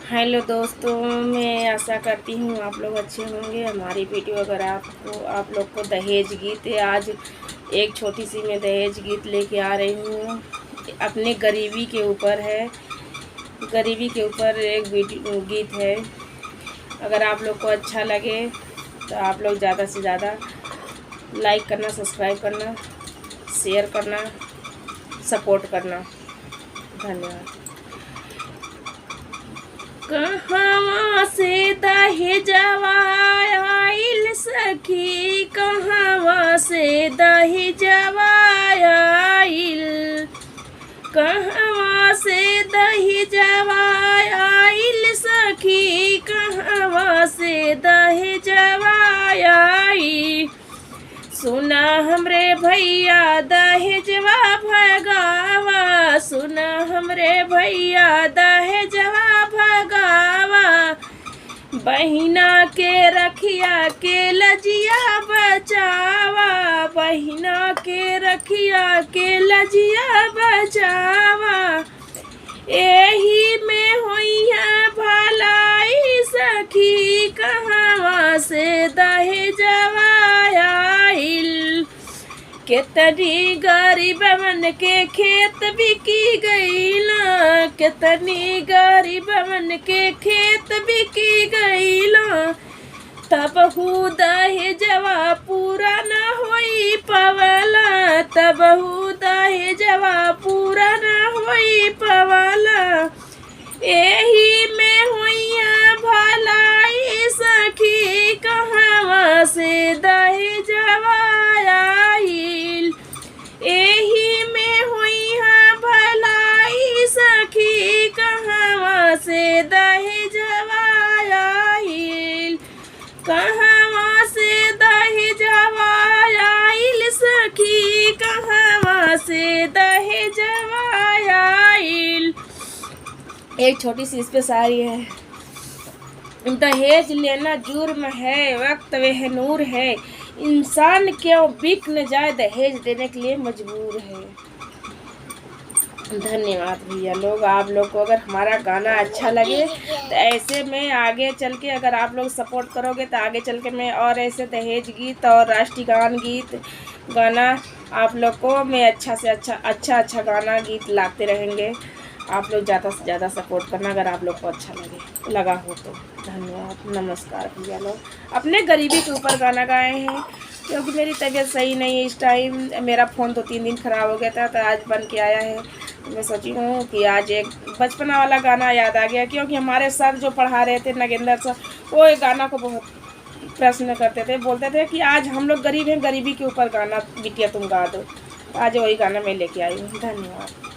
Hello दोस्तों, मैं आशा करती हूँ आप लोग अच्छे होंगे। हमारी वीडियो अगर आप लोग को दहेज गीत आज एक छोटी सी मैं दहेज गीत लेके आ रही हूँ। अपने गरीबी के ऊपर है, गरीबी के ऊपर एक वीडियो गीत है। अगर आप लोग को अच्छा लगे तो आप लोग ज़्यादा से ज़्यादा लाइक करना, सब्सक्राइब करना, शेयर करना, सपोर्ट करना। धन्यवाद। कहवा से दहेजवा आइल सखी, कहवा से दहेजवा आइल, कहवा से दहेजवा आइल सखी, कहवा से दहेजवा आइल। सुना हमरे भैया दहेजवा भगावा, सुना हमरे भैया दहेजवा भगावा। बहिना के रखिया के लजिया बचावा, बहिना के रखिया के लजिया बचावा। एही में होइया भलाई सखी, कहवा से दहेजवा आइल। कितनी गरीबवन के खेत बिकी गईला, कितनी गरीबवन के खेत बिकी गईला। तबहू दहेजवा पूरा न होई पवला, तबहू दहेजवा पूरा न होई पवला। एही में होइया भलाई सखी, कहवा से दहेजवा आइल। एही में होइया भलाई सखी, कहवा से दहेजवा आइल, कहवा से दहेजवा आइल सखी, कहवा से दहेजवा आइल। एक छोटी सी इस पे शायरी है। दहेज लेना जुर्म है, वक्त वह नूर है, इंसान क्यों बिक न जाए, दहेज देने के लिए मजबूर है। धन्यवाद भैया लोग। आप लोग को अगर हमारा गाना अच्छा लगे तो ऐसे में आगे चल के अगर आप लोग सपोर्ट करोगे तो आगे चल के मैं और ऐसे दहेज गीत और राष्ट्रीय गान गीत गाना आप लोग को मैं अच्छा से अच्छा गाना गीत लाते रहेंगे। आप लोग ज़्यादा से ज़्यादा सपोर्ट करना अगर आप लोग को अच्छा लगा हो तो। धन्यवाद, नमस्कार भैया लोग। अपने गरीबी के ऊपर गाना गाए हैं क्योंकि मेरी तबीयत सही नहीं है इस टाइम। मेरा फ़ोन 2-3 दिन ख़राब हो गया था तो आज बन के आया है। तो मैं सोची हूँ कि आज एक बचपना वाला गाना याद आ गया क्योंकि हमारे सर जो पढ़ा रहे थे नगेंद्र सर, वो एक गाना को बहुत प्रश्न करते थे, बोलते थे कि आज हम लोग गरीब हैं, गरीबी के ऊपर गाना बिटिया तुम गा दो। आज वही गाना मैं लेके आई हूँ। धन्यवाद।